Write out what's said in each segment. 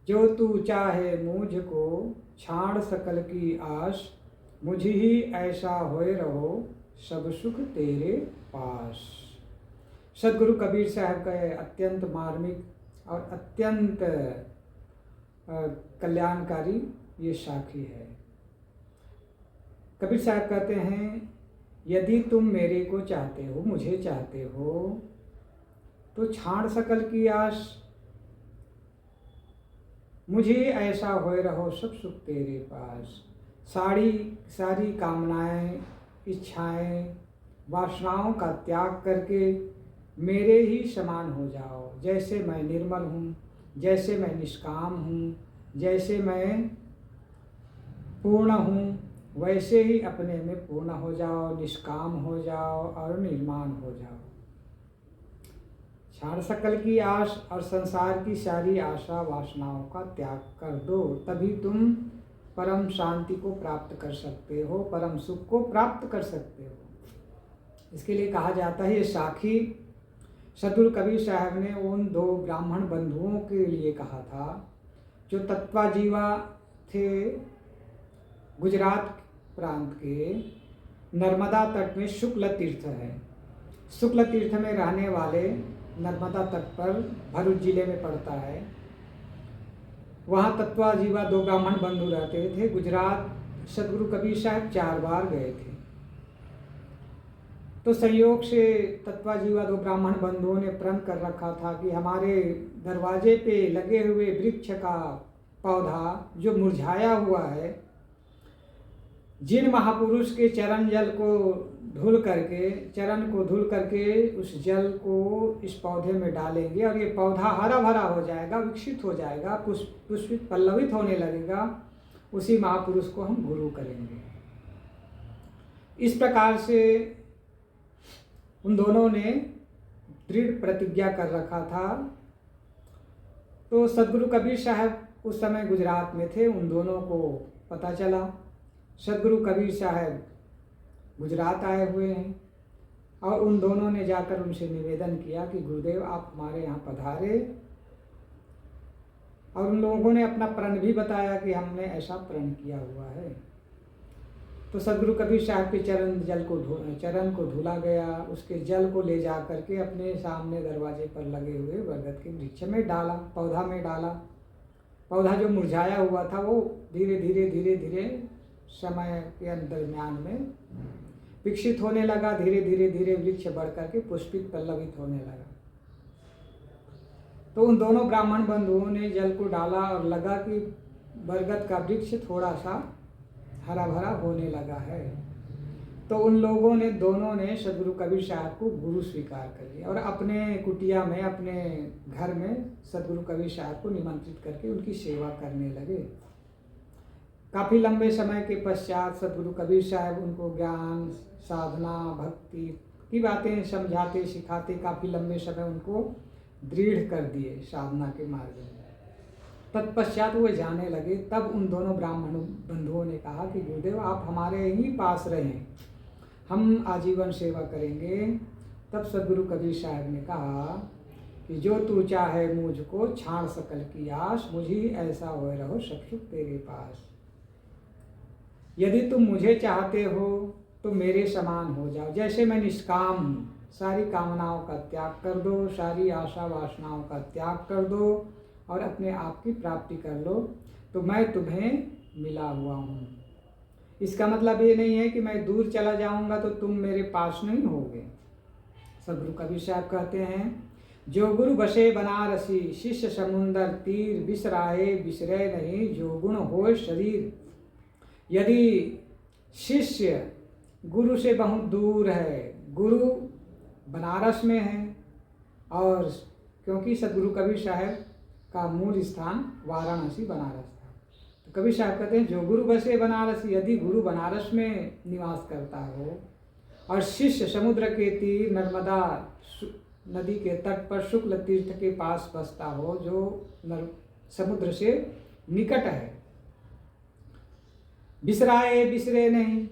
जो तू चाहे मुझको छाड़ सकल की आस, मुझ ही ऐसा होए रहो सब सुख तेरे पास। सदगुरु कबीर साहब का अत्यंत मार्मिक और अत्यंत कल्याणकारी ये साखी है। कबीर साहब कहते हैं, यदि तुम मेरे को चाहते हो, मुझे चाहते हो, तो छाड़ सकल की आस, मुझे ऐसा होए रहो सब सुख तेरे पास। सारी कामनाएं, इच्छाएं, वासनाओं का त्याग करके मेरे ही समान हो जाओ। जैसे मैं निर्मल हूँ, जैसे मैं निष्काम हूँ, जैसे मैं पूर्ण हूँ, वैसे ही अपने में पूर्ण हो जाओ, निष्काम हो जाओ और निर्माण हो जाओ। छाड़ सकल की आस और संसार की सारी आशा वासनाओं का त्याग कर दो, तभी तुम परम शांति को प्राप्त कर सकते हो, परम सुख को प्राप्त कर सकते हो। इसके लिए कहा जाता है, ये साखी सदगुरु कबीर साहब ने उन दो ब्राह्मण बंधुओं के लिए कहा था जो तत्वाजीवा थे, गुजरात प्रांत के नर्मदा तट में शुक्ल तीर्थ है। शुक्ल तीर्थ में रहने वाले, नर्मदा तट पर भरूच जिले में पड़ता है, वहाँ तत्वाजीवा दो ब्राह्मण बंधु रहते थे। गुजरात सदगुरु कबीर साहब 4 बार गए थे। तो संयोग से तत्वाजीवा दो ब्राह्मण बंधुओं ने प्रण कर रखा था कि हमारे दरवाजे पे लगे हुए वृक्ष का पौधा जो मुरझाया हुआ है, जिन महापुरुष के चरण को धुल करके उस जल को इस पौधे में डालेंगे और ये पौधा हरा भरा हो जाएगा, विकसित हो जाएगा, पुष्पित पल्लवित होने लगेगा, उसी महापुरुष को हम गुरु करेंगे। इस प्रकार से उन दोनों ने दृढ़ प्रतिज्ञा कर रखा था। तो सदगुरु कबीर साहब उस समय गुजरात में थे। उन दोनों को पता चला, सदगुरु कबीर साहब गुजरात आए हुए हैं, और उन दोनों ने जाकर उनसे निवेदन किया कि गुरुदेव आप हमारे यहाँ पधारे। और उन लोगों ने अपना प्रण भी बताया कि हमने ऐसा प्रण किया हुआ है। तो सदगुरु कबीर साहब के चरण को धुला गया। उसके जल को ले जा करके अपने सामने दरवाजे पर लगे हुए बरगद के वृक्ष में डाला, पौधा में डाला। पौधा जो मुरझाया हुआ था वो धीरे धीरे समय के दरम्यान में विकसित होने लगा। धीरे धीरे वृक्ष बढ़ करके पुष्पित पल्लवित होने लगा। तो उन दोनों ब्राह्मण बंधुओं ने जल को डाला और लगा कि बरगद का वृक्ष थोड़ा सा हरा भरा होने लगा है। तो उन लोगों ने, दोनों ने सदगुरु कबीर साहब को गुरु स्वीकार कर लिया और अपने कुटिया में, अपने घर में सदगुरु कबीर साहब को निमंत्रित करके उनकी सेवा करने लगे। काफ़ी लंबे समय के पश्चात सदगुरु कबीर साहब उनको ज्ञान, साधना, भक्ति की बातें समझाते, सिखाते, काफ़ी लंबे समय उनको दृढ़ कर दिए साधना के मार्ग में। तत्पश्चात वो जाने लगे। तब उन दोनों ब्राह्मण बंधुओं ने कहा कि गुरुदेव आप हमारे ही पास रहें, हम आजीवन सेवा करेंगे। तब सदगुरु कबीर साहब ने कहा कि जो तू चाहे मुझको छाड़ सकल की आस, मुझे ऐसा होए रहो सब सुख तेरे पास। यदि तुम मुझे चाहते हो तो मेरे समान हो जाओ। जैसे मैं निष्काम हूँ, सारी कामनाओं का त्याग कर दो, सारी आशा वासनाओं का त्याग कर दो और अपने आप की प्राप्ति कर लो, तो मैं तुम्हें मिला हुआ हूँ। इसका मतलब ये नहीं है कि मैं दूर चला जाऊँगा तो तुम मेरे पास नहीं होगे। सदगुरु कबीर साहब कहते हैं, जो गुरु बसे बनारसी, शिष्य समुंदर तीर, बिसराए बिसरे नहीं जो गुण होए शरीर। यदि शिष्य गुरु से बहुत दूर है, गुरु बनारस में है, और क्योंकि सदगुरु कबीर साहब का मूल स्थान वाराणसी बनारस था, तो कबीर साहब कहते हैं जो गुरु बसे बनारसी, यदि गुरु बनारस में निवास करता हो और शिष्य समुद्र के तीर नर्मदा नदी के तट पर शुक्ल तीर्थ के पास बसता हो, जो समुद्र से निकट है, बिसराए बिसरे नहीं।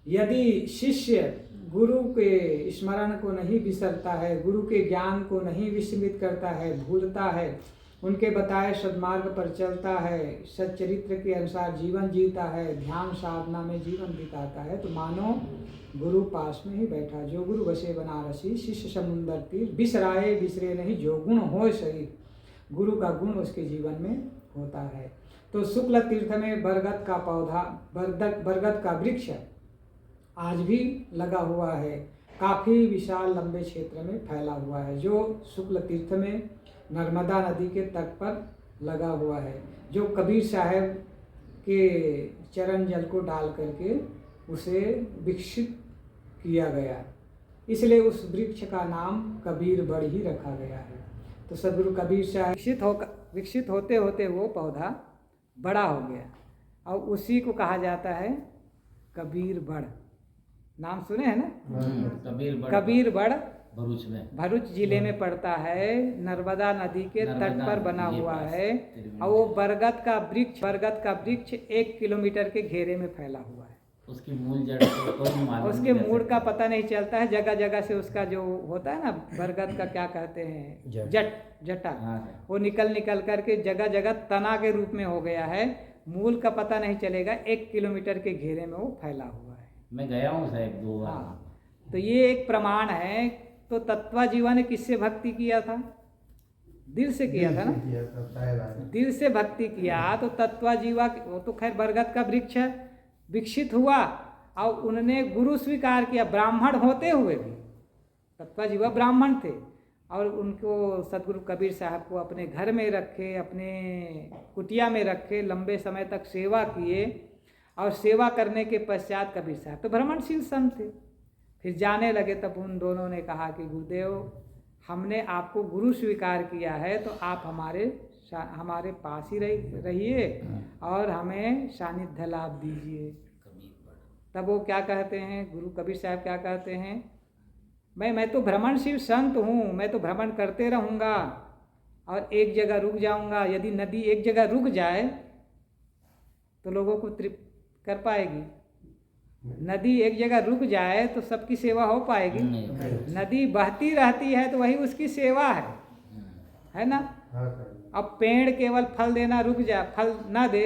यदि शिष्य गुरु के स्मरण को नहीं बिसरता है, गुरु के ज्ञान को नहीं विस्मृत करता है, भूलता है, उनके बताए सद्मार्ग पर चलता है, सच्चरित्र के अनुसार जीवन जीता है, ध्यान साधना में जीवन बिताता है, तो मानो गुरु पास में ही बैठा। जो गुरु बसे बनारसी, शिष्य समुंदर तीर, बिसराए बिसरे नहीं, जो गुण हो सही। गुरु का गुण उसके जीवन में होता है। तो शुक्ल तीर्थ में बरगद का पौधा, बरगद का वृक्ष आज भी लगा हुआ है, काफ़ी विशाल लंबे क्षेत्र में फैला हुआ है, जो शुक्ल तीर्थ में नर्मदा नदी के तट पर लगा हुआ है, जो कबीर साहब के चरण जल को डाल करके उसे विकसित किया गया, इसलिए उस वृक्ष का नाम कबीर बड़ ही रखा गया है। तो सदगुरु कबीर साहब विकसित होते होते वो पौधा बड़ा हो गया और उसी को कहा जाता है कबीर बड़। नाम सुने हैं ना, कबीर बड़ भरूच जिले में पड़ता है, नर्मदा नदी के तट पर बना हुआ है। और वो बरगद का वृक्ष 1 किलोमीटर के घेरे में फैला हुआ है। उसकी मूल जड़ उसके मूल का पता नहीं चलता है, जगह जगह से उसका जो होता है ना बरगद का क्या कहते हैं, जटा, वो निकल करके जगह जगह तना के रूप में हो गया है। मूल का पता नहीं चलेगा, 1 किलोमीटर के घेरे में वो फैला हुआ है। मैं गया हूँ साहब 2 बार। तो ये एक प्रमाण है। तो तत्वाजीवा ने किससे भक्ति किया था? दिल से किया था ना, दिल से भक्ति किया। तो तत्वाजीवा वो तो खैर बरगद का वृक्ष विकसित हुआ और उन्होंने गुरु स्वीकार किया, ब्राह्मण होते हुए भी। तत्वाजीवा ब्राह्मण थे और उनको सदगुरु कबीर साहब को अपने घर में रखे, अपने कुटिया में रखे, लंबे समय तक सेवा किए। और सेवा करने के पश्चात कबीर साहब तो भ्रमणशील संत थे, फिर जाने लगे। तब उन दोनों ने कहा कि गुरुदेव, हमने आपको गुरु स्वीकार किया है, तो आप हमारे पास ही रहिए और हमें सानिध्य लाभ दीजिए। तब वो क्या कहते हैं, गुरु कबीर साहब क्या कहते हैं, मैं तो भ्रमणशील संत हूँ, मैं तो भ्रमण करते रहूँगा और एक जगह रुक जाऊँगा। यदि नदी एक जगह रुक जाए तो लोगों को तृप्त कर पाएगी? नदी एक जगह रुक जाए तो सबकी सेवा हो पाएगी? नदी बहती रहती है तो वही उसकी सेवा है ना। अब पेड़ केवल फल देना रुक जाए, फल ना दे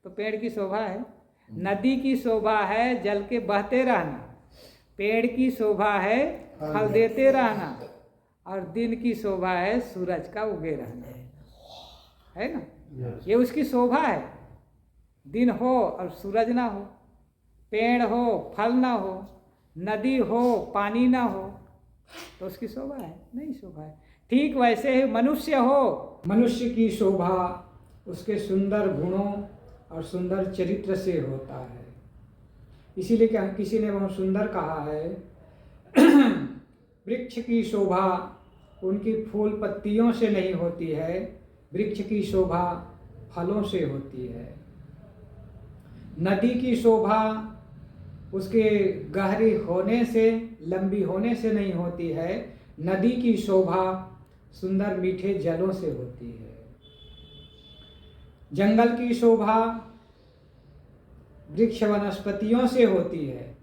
तो पेड़ की शोभा है? नदी की शोभा है जल के बहते रहना, पेड़ की शोभा है फल देते रहना, और दिन की शोभा है सूरज का उगे रहना, है ना। ये उसकी शोभा है। दिन हो और सूरज ना हो, पेड़ हो फल ना हो, नदी हो पानी ना हो, तो उसकी शोभा है? नहीं शोभा है। ठीक वैसे ही मनुष्य हो, मनुष्य की शोभा उसके सुंदर गुणों और सुंदर चरित्र से होता है। इसीलिए क्या किसी ने बहुत सुंदर कहा है, वृक्ष की शोभा उनकी फूल पत्तियों से नहीं होती है, वृक्ष की शोभा फलों से होती है। नदी की शोभा उसके गहरी होने से, लंबी होने से नहीं होती है, नदी की शोभा सुंदर मीठे जलों से होती है। जंगल की शोभा वृक्ष वनस्पतियों से होती है,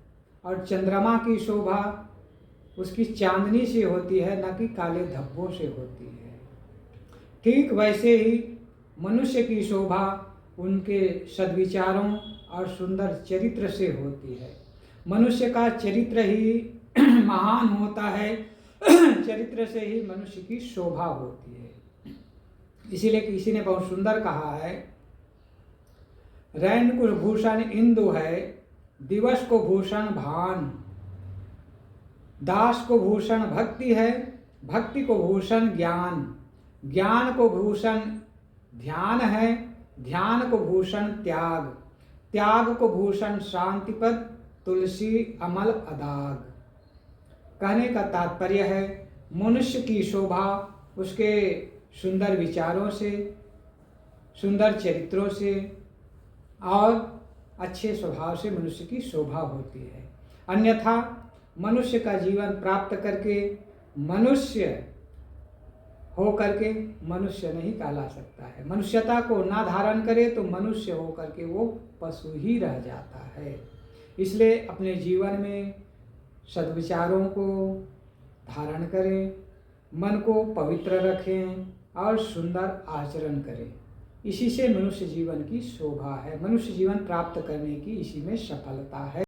और चंद्रमा की शोभा उसकी चांदनी से होती है, न कि काले धब्बों से होती है। ठीक वैसे ही मनुष्य की शोभा उनके सद्विचारों और सुंदर चरित्र से होती है। मनुष्य का चरित्र ही महान होता है, चरित्र से ही मनुष्य की शोभा होती है। इसीलिए किसी ने बहुत सुंदर कहा है, रैन को भूषण इंदु है, दिवस को भूषण भान, दास को भूषण भक्ति है, भक्ति को भूषण ज्ञान, ज्ञान को भूषण ध्यान है, ध्यान को भूषण त्याग, त्याग को भूषण शांतिपद, तुलसी अमल अदाग। कहने का तात्पर्य है, मनुष्य की शोभा उसके सुंदर विचारों से, सुंदर चरित्रों से और अच्छे स्वभाव से मनुष्य की शोभा होती है। अन्यथा मनुष्य का जीवन प्राप्त करके मनुष्य हो करके मनुष्य नहीं कहला सकता है। मनुष्यता को ना धारण करे तो मनुष्य हो करके वो पशु ही रह जाता है। इसलिए अपने जीवन में सद्विचारों को धारण करें, मन को पवित्र रखें, और सुंदर आचरण करें। इसी से मनुष्य जीवन की शोभा है। मनुष्य जीवन प्राप्त करने की इसी में सफलता है।